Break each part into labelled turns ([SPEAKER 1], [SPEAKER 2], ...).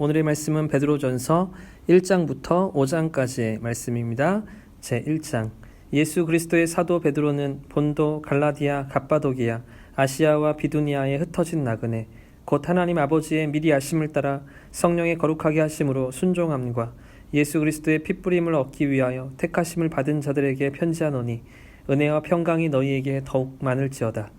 [SPEAKER 1] 오늘의 말씀은 베드로전서 1장부터 5장까지의 말씀입니다. 제1장. 예수 그리스도의 사도 베드로는 본도, 갈라디아, 갑바도기아, 아시아와 비두니아에 흩어진 나그네 곧 하나님 아버지의 미리 아심을 따라 성령의 거룩하게 하심으로 순종함과 예수 그리스도의 핏부림을 얻기 위하여 택하심을 받은 자들에게 편지하노니 은혜와 평강이 너희에게 더욱 많을지어다.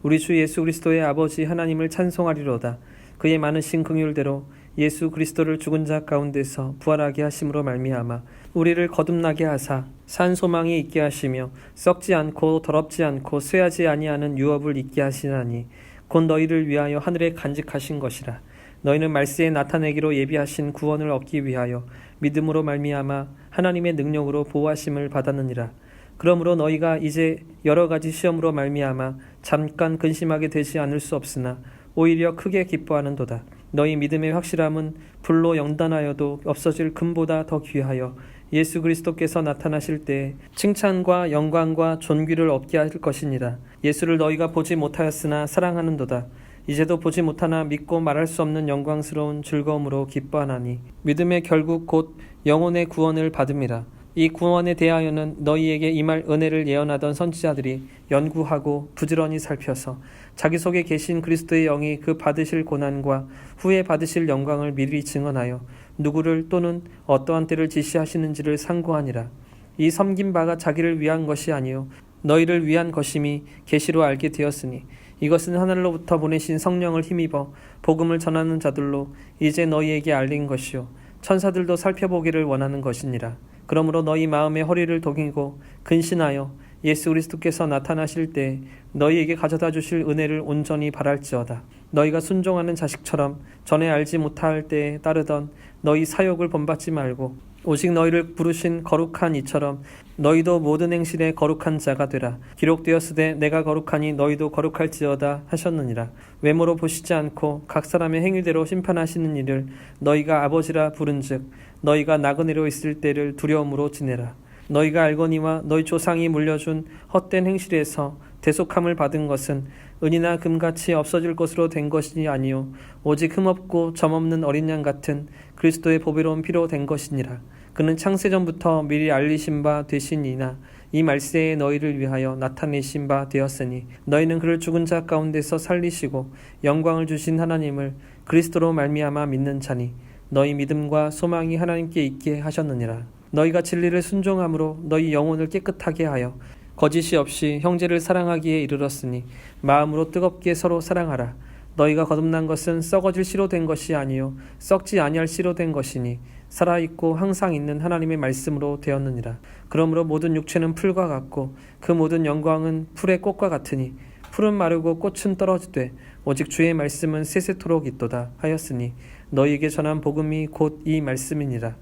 [SPEAKER 1] 우리 주 예수 그리스도의 아버지 하나님을 찬송하리로다. 그의 많으신 긍휼대로 예수 그리스도를 죽은 자 가운데서 부활하게 하심으로 말미암아 우리를 거듭나게 하사 산 소망이 있게 하시며 썩지 않고 더럽지 않고 쇠하지 아니하는 유업을 있게 하시나니 곧 너희를 위하여 하늘에 간직하신 것이라. 너희는 말세에 나타내기로 예비하신 구원을 얻기 위하여 믿음으로 말미암아 하나님의 능력으로 보호하심을 받았느니라. 그러므로 너희가 이제 여러 가지 시험으로 말미암아 잠깐 근심하게 되지 않을 수 없으나 오히려 크게 기뻐하는도다. 너희 믿음의 확실함은 불로 영단하여도 없어질 금보다 더 귀하여 예수 그리스도께서 나타나실 때에 칭찬과 영광과 존귀를 얻게 할 것이니라. 예수를 너희가 보지 못하였으나 사랑하는도다. 이제도 보지 못하나 믿고 말할 수 없는 영광스러운 즐거움으로 기뻐하나니 믿음의 결국 곧 영혼의 구원을 받음이라. 이 구원에 대하여는 너희에게 임할 은혜를 예언하던 선지자들이 연구하고 부지런히 살펴서 자기 속에 계신 그리스도의 영이 그 받으실 고난과 후에 받으실 영광을 미리 증언하여 누구를 또는 어떠한 때를 지시하시는지를 상고하니라. 이 섬긴 바가 자기를 위한 것이 아니요 너희를 위한 것임이 계시로 알게 되었으니 이것은 하늘로부터 보내신 성령을 힘입어 복음을 전하는 자들로 이제 너희에게 알린 것이요 천사들도 살펴보기를 원하는 것이니라. 그러므로 너희 마음의 허리를 동이고 근신하여 예수 그리스도께서 나타나실 때 너희에게 가져다 주실 은혜를 온전히 바랄지어다. 너희가 순종하는 자식처럼 전에 알지 못할 때에 따르던 너희 사욕을 본받지 말고 오직 너희를 부르신 거룩한 이처럼 너희도 모든 행실에 거룩한 자가 되라. 기록되었으되 내가 거룩하니 너희도 거룩할지어다 하셨느니라. 외모로 보시지 않고 각 사람의 행위대로 심판하시는 이를 너희가 아버지라 부른즉 너희가 나그네로 있을 때를 두려움으로 지내라. 너희가 알거니와 너희 조상이 물려준 헛된 행실에서 대속함을 받은 것은 은이나 금같이 없어질 것으로 된 것이 아니요 오직 흠없고 점없는 어린 양 같은 그리스도의 보배로운 피로 된 것이니라. 그는 창세전부터 미리 알리신 바 되시니나 이 말세에 너희를 위하여 나타내신 바 되었으니 너희는 그를 죽은 자 가운데서 살리시고 영광을 주신 하나님을 그리스도로 말미암아 믿는 자니 너희 믿음과 소망이 하나님께 있게 하셨느니라. 너희가 진리를 순종함으로 너희 영혼을 깨끗하게 하여 거짓이 없이 형제를 사랑하기에 이르렀으니 마음으로 뜨겁게 서로 사랑하라. 너희가 거듭난 것은 썩어질 씨로 된 것이 아니요 썩지 아니할 씨로 된 것이니 살아있고 항상 있는 하나님의 말씀으로 되었느니라. 그러므로 모든 육체는 풀과 같고 그 모든 영광은 풀의 꽃과 같으니 풀은 마르고 꽃은 떨어지되 오직 주의 말씀은 세세토록 있도다 하였으니 너희에게 전한 복음이 곧 이 말씀이니라.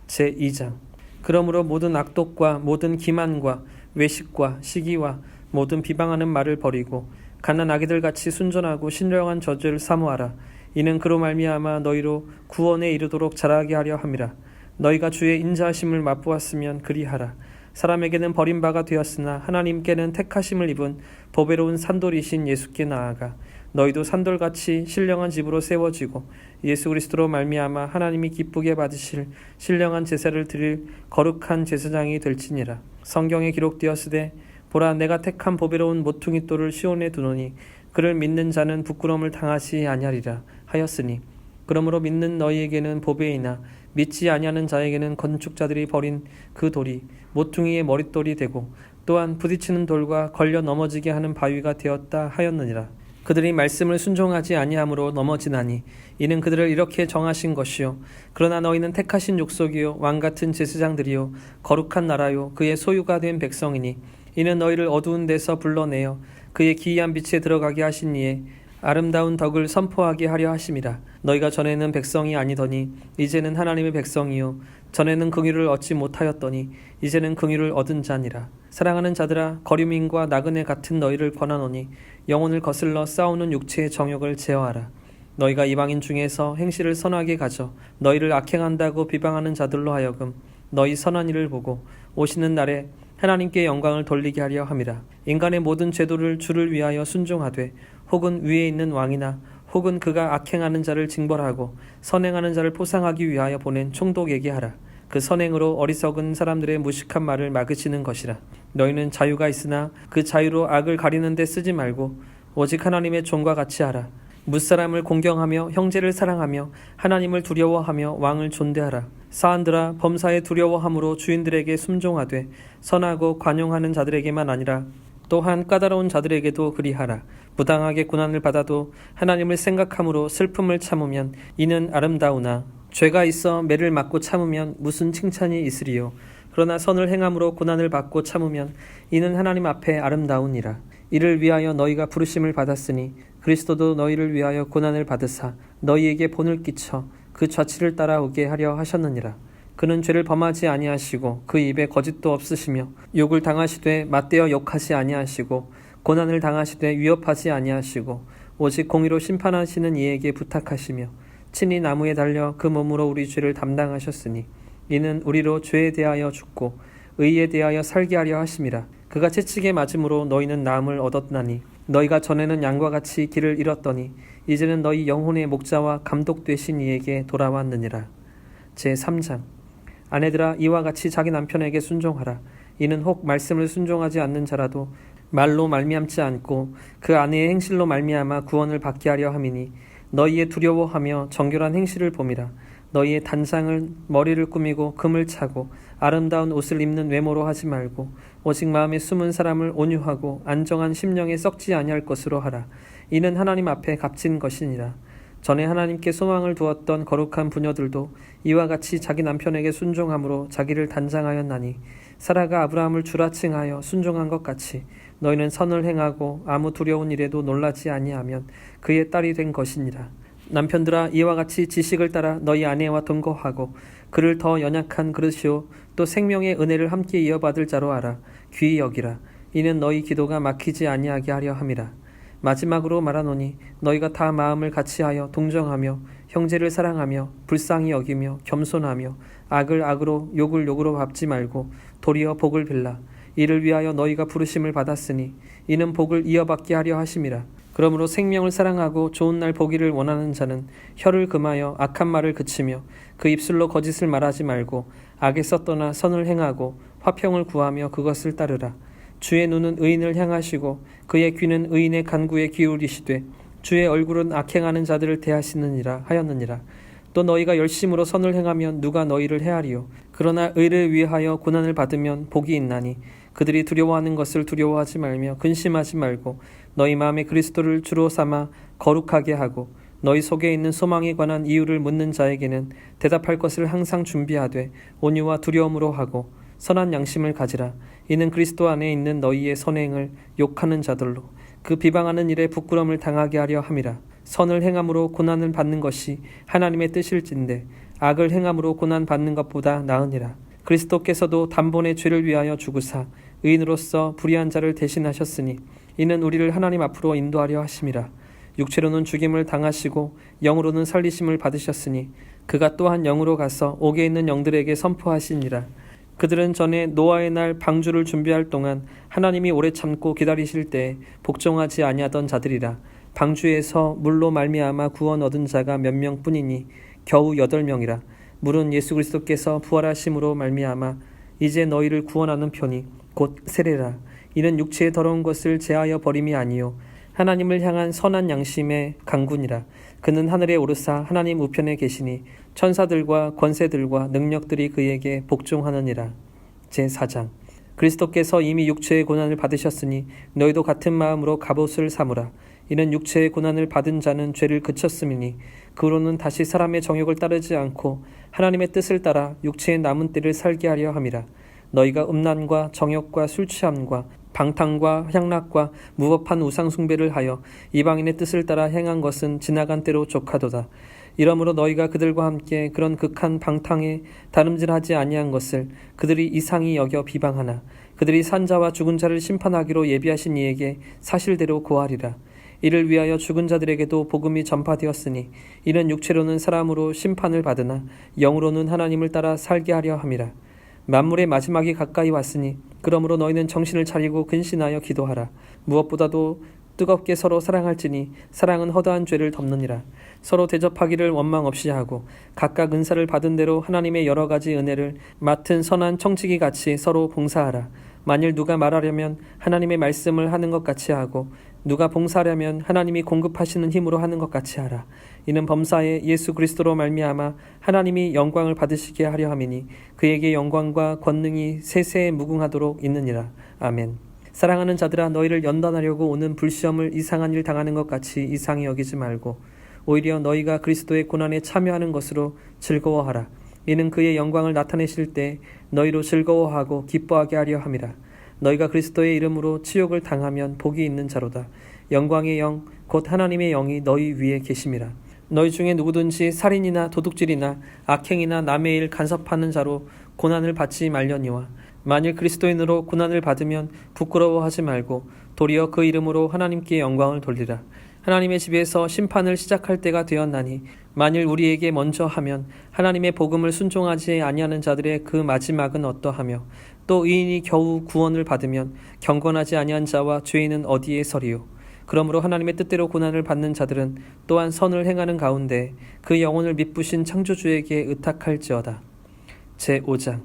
[SPEAKER 1] 제2장. 그러므로 모든 악독과 모든 기만과 외식과 시기와 모든 비방하는 말을 버리고 갓난 아기들같이 순전하고 신령한 저주를 사모하라. 이는 그로 말미암아 너희로 구원에 이르도록 자라게 하려 함이라. 너희가 주의 인자하심을 맛보았으면 그리하라. 사람에게는 버림바가 되었으나 하나님께는 택하심을 입은 보배로운 산돌이신 예수께 나아가 너희도 산돌같이 신령한 집으로 세워지고 예수 그리스도로 말미암아 하나님이 기쁘게 받으실 신령한 제사를 드릴 거룩한 제사장이 될지니라. 성경에 기록되었으되 보라 내가 택한 보배로운 모퉁이 돌을 시온에 두노니 그를 믿는 자는 부끄러움을 당하지 아니하리라 하였으니 그러므로 믿는 너희에게는 보배이나 믿지 아니하는 자에게는 건축자들이 버린 그 돌이 모퉁이의 머릿돌이 되고 또한 부딪히는 돌과 걸려 넘어지게 하는 바위가 되었다 하였느니라. 그들이 말씀을 순종하지 아니함으로 넘어지나니 이는 그들을 이렇게 정하신 것이요 그러나 너희는 택하신 족속이요 왕같은 제사장들이요 거룩한 나라요 그의 소유가 된 백성이니 이는 너희를 어두운 데서 불러내어 그의 기이한 빛에 들어가게 하신 이에 아름다운 덕을 선포하게 하려 하심이라. 너희가 전에는 백성이 아니더니 이제는 하나님의 백성이요 전에는 긍휼을 얻지 못하였더니 이제는 긍휼을 얻은 자니라. 사랑하는 자들아 거류민과 나그네 같은 너희를 권하노니 영혼을 거슬러 싸우는 육체의 정욕을 제어하라. 너희가 이방인 중에서 행실을 선하게 가져 너희를 악행한다고 비방하는 자들로 하여금 너희 선한 일을 보고 오시는 날에 하나님께 영광을 돌리게 하려 함이라. 인간의 모든 제도를 주를 위하여 순종하되 혹은 위에 있는 왕이나 혹은 그가 악행하는 자를 징벌하고 선행하는 자를 포상하기 위하여 보낸 총독에게 하라. 그 선행으로 어리석은 사람들의 무식한 말을 막으시는 것이라. 너희는 자유가 있으나 그 자유로 악을 가리는 데 쓰지 말고 오직 하나님의 종과 같이 하라. 무사람을 공경하며 형제를 사랑하며 하나님을 두려워하며 왕을 존대하라. 사한들아, 범사에 두려워함으로 주인들에게 순종하되 선하고 관용하는 자들에게만 아니라 또한 까다로운 자들에게도 그리하라. 부당하게 고난을 받아도 하나님을 생각함으로 슬픔을 참으면 이는 아름다우나 죄가 있어 매를 맞고 참으면 무슨 칭찬이 있으리요. 그러나 선을 행함으로 고난을 받고 참으면 이는 하나님 앞에 아름다우니라. 이를 위하여 너희가 부르심을 받았으니 그리스도도 너희를 위하여 고난을 받으사 너희에게 본을 끼쳐 그 좌치를 따라오게 하려 하셨느니라. 그는 죄를 범하지 아니하시고 그 입에 거짓도 없으시며 욕을 당하시되 맞대어 욕하지 아니하시고 고난을 당하시되 위협하지 아니하시고 오직 공의로 심판하시는 이에게 부탁하시며 친히 나무에 달려 그 몸으로 우리 죄를 담당하셨으니 이는 우리로 죄에 대하여 죽고 의에 대하여 살게 하려 하심이라. 그가 채찍에 맞음으로 너희는 나음을 얻었나니 너희가 전에는 양과 같이 길을 잃었더니 이제는 너희 영혼의 목자와 감독 되신 이에게 돌아왔느니라. 제3장. 아내들아, 이와 같이 자기 남편에게 순종하라. 이는 혹 말씀을 순종하지 않는 자라도 말로 말미암지 않고 그 아내의 행실로 말미암아 구원을 받게 하려 함이니 너희의 두려워하며 정결한 행실을 봄이라. 너희의 단장을 머리를 꾸미고 금을 차고 아름다운 옷을 입는 외모로 하지 말고 오직 마음에 숨은 사람을 온유하고 안정한 심령에 썩지 아니할 것으로 하라. 이는 하나님 앞에 값진 것이니라. 전에 하나님께 소망을 두었던 거룩한 부녀들도 이와 같이 자기 남편에게 순종함으로 자기를 단장하였나니 사라가 아브라함을 주라칭하여 순종한 것 같이 너희는 선을 행하고 아무 두려운 일에도 놀라지 아니하면 그의 딸이 된 것이니라. 남편들아, 이와 같이 지식을 따라 너희 아내와 동거하고 그를 더 연약한 그릇이요 또 생명의 은혜를 함께 이어받을 자로 알아 귀히 여기라. 이는 너희 기도가 막히지 아니하게 하려 함이라. 마지막으로 말하노니 너희가 다 마음을 같이하여 동정하며 형제를 사랑하며 불쌍히 여기며 겸손하며 악을 악으로 욕을 욕으로 갚지 말고 도리어 복을 빌라. 이를 위하여 너희가 부르심을 받았으니 이는 복을 이어받게 하려 하심이라. 그러므로 생명을 사랑하고 좋은 날 보기를 원하는 자는 혀를 금하여 악한 말을 그치며 그 입술로 거짓을 말하지 말고 악에서 떠나 선을 행하고 화평을 구하며 그것을 따르라. 주의 눈은 의인을 향하시고 그의 귀는 의인의 간구에 기울이시되 주의 얼굴은 악행하는 자들을 대하시느니라 하였느니라. 또 너희가 열심으로 선을 행하면 누가 너희를 헤아리요. 그러나 의를 위하여 고난을 받으면 복이 있나니 그들이 두려워하는 것을 두려워하지 말며 근심하지 말고 너희 마음에 그리스도를 주로 삼아 거룩하게 하고 너희 속에 있는 소망에 관한 이유를 묻는 자에게는 대답할 것을 항상 준비하되 온유와 두려움으로 하고 선한 양심을 가지라. 이는 그리스도 안에 있는 너희의 선행을 욕하는 자들로 그 비방하는 일에 부끄러움을 당하게 하려 함이라. 선을 행함으로 고난을 받는 것이 하나님의 뜻일진데 악을 행함으로 고난 받는 것보다 나으니라. 그리스도께서도 단번에 죄를 위하여 죽으사 의인으로서 불의한 자를 대신하셨으니 이는 우리를 하나님 앞으로 인도하려 하심이라. 육체로는 죽임을 당하시고 영으로는 살리심을 받으셨으니 그가 또한 영으로 가서 옥에 있는 영들에게 선포하시니라. 그들은 전에 노아의 날 방주를 준비할 동안 하나님이 오래 참고 기다리실 때에 복종하지 아니하던 자들이라. 방주에서 물로 말미암아 구원 얻은 자가 몇 명뿐이니 겨우 8명이라. 물은 예수 그리스도께서 부활하심으로 말미암아 이제 너희를 구원하는 편이 곧 세례라. 이는 육체의 더러운 것을 제하여 버림이 아니요 하나님을 향한 선한 양심의 강군이라. 그는 하늘에 오르사 하나님 우편에 계시니 천사들과 권세들과 능력들이 그에게 복종하느니라. 제4장. 그리스도께서 이미 육체의 고난을 받으셨으니 너희도 같은 마음으로 갑옷을 삼으라. 이는 육체의 고난을 받은 자는 죄를 그쳤음이니 그로는 다시 사람의 정욕을 따르지 않고 하나님의 뜻을 따라 육체의 남은 때를 살게 하려 함이라. 너희가 음란과 정욕과 술취함과 방탕과 향락과 무법한 우상 숭배를 하여 이방인의 뜻을 따라 행한 것은 지나간 때로 족하도다. 이러므로 너희가 그들과 함께 그런 극한 방탕에 다름질하지 아니한 것을 그들이 이상히 여겨 비방하나 그들이 산자와 죽은 자를 심판하기로 예비하신 이에게 사실대로 고하리라. 이를 위하여 죽은 자들에게도 복음이 전파되었으니 이는 육체로는 사람으로 심판을 받으나 영으로는 하나님을 따라 살게 하려 함이라. 만물의 마지막이 가까이 왔으니 그러므로 너희는 정신을 차리고 근신하여 기도하라. 무엇보다도 뜨겁게 서로 사랑할지니 사랑은 허다한 죄를 덮느니라. 서로 대접하기를 원망 없이 하고 각각 은사를 받은 대로 하나님의 여러 가지 은혜를 맡은 선한 청지기 같이 서로 봉사하라. 만일 누가 말하려면 하나님의 말씀을 하는 것 같이 하고 누가 봉사하려면 하나님이 공급하시는 힘으로 하는 것 같이 하라. 이는 범사에 예수 그리스도로 말미암아 하나님이 영광을 받으시게 하려 함이니 그에게 영광과 권능이 세세에 무궁하도록 있느니라. 아멘. 사랑하는 자들아, 너희를 연단하려고 오는 불시험을 이상한 일 당하는 것 같이 이상히 여기지 말고 오히려 너희가 그리스도의 고난에 참여하는 것으로 즐거워하라. 이는 그의 영광을 나타내실 때 너희로 즐거워하고 기뻐하게 하려 함이라. 너희가 그리스도의 이름으로 치욕을 당하면 복이 있는 자로다. 영광의 영 곧 하나님의 영이 너희 위에 계심이라. 너희 중에 누구든지 살인이나 도둑질이나 악행이나 남의 일 간섭하는 자로 고난을 받지 말려니와 만일 그리스도인으로 고난을 받으면 부끄러워하지 말고 도리어 그 이름으로 하나님께 영광을 돌리라. 하나님의 집에서 심판을 시작할 때가 되었나니 만일 우리에게 먼저 하면 하나님의 복음을 순종하지 아니하는 자들의 그 마지막은 어떠하며 또 의인이 겨우 구원을 받으면 경건하지 아니한 자와 죄인은 어디에 서리요. 그러므로 하나님의 뜻대로 고난을 받는 자들은 또한 선을 행하는 가운데 그 영혼을 미쁘신 창조주에게 의탁할지어다. 제5장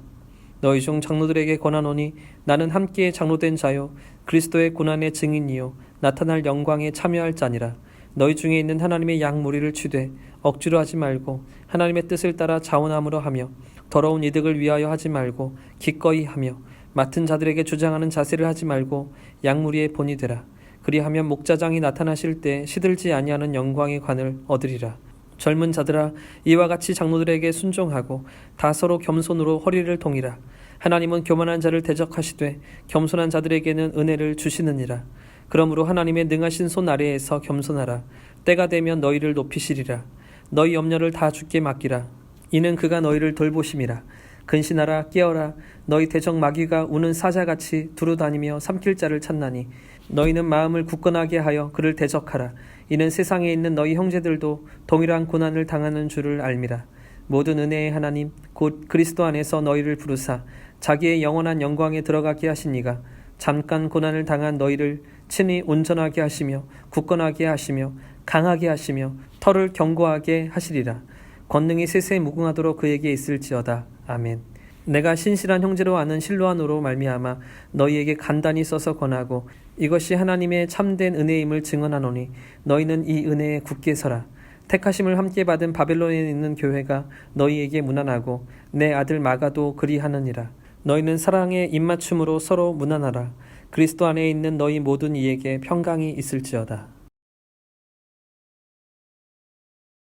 [SPEAKER 1] 너희 중 장로들에게 권하노니 나는 함께 장로된 자요 그리스도의 고난의 증인이요 나타날 영광에 참여할 자니라. 너희 중에 있는 하나님의 양 무리를 취되 억지로 하지 말고 하나님의 뜻을 따라 자원함으로 하며 더러운 이득을 위하여 하지 말고 기꺼이 하며 맡은 자들에게 주장하는 자세를 하지 말고 양 무리의 본이 되라. 그리하면 목자장이 나타나실 때 시들지 아니하는 영광의 관을 얻으리라. 젊은 자들아, 이와 같이 장로들에게 순종하고 다 서로 겸손으로 허리를 동이라. 하나님은 교만한 자를 대적하시되 겸손한 자들에게는 은혜를 주시느니라. 그러므로 하나님의 능하신 손 아래에서 겸손하라. 때가 되면 너희를 높이시리라. 너희 염려를 다 주께 맡기라. 이는 그가 너희를 돌보심이라. 근신하라, 깨어라. 너희 대적 마귀가 우는 사자같이 두루다니며 삼킬 자를 찾나니 너희는 마음을 굳건하게 하여 그를 대적하라. 이는 세상에 있는 너희 형제들도 동일한 고난을 당하는 줄을 알미라. 모든 은혜의 하나님 곧 그리스도 안에서 너희를 부르사 자기의 영원한 영광에 들어가게 하시니가 잠깐 고난을 당한 너희를 친히 온전하게 하시며 굳건하게 하시며 강하게 하시며 털을 견고하게 하시리라. 권능이 세세에 무궁하도록 그에게 있을지어다. 아멘. 내가 신실한 형제로 아는 실로아노로 말미암아 너희에게 간단히 써서 권하고 이것이 하나님의 참된 은혜임을 증언하노니 너희는 이 은혜에 굳게 서라. 택하심을 함께 받은 바벨론에 있는 교회가 너희에게 문안하고 내 아들 마가도 그리하느니라. 너희는 사랑의 입맞춤으로 서로 문안하라. 그리스도 안에 있는 너희 모든 이에게 평강이 있을지어다.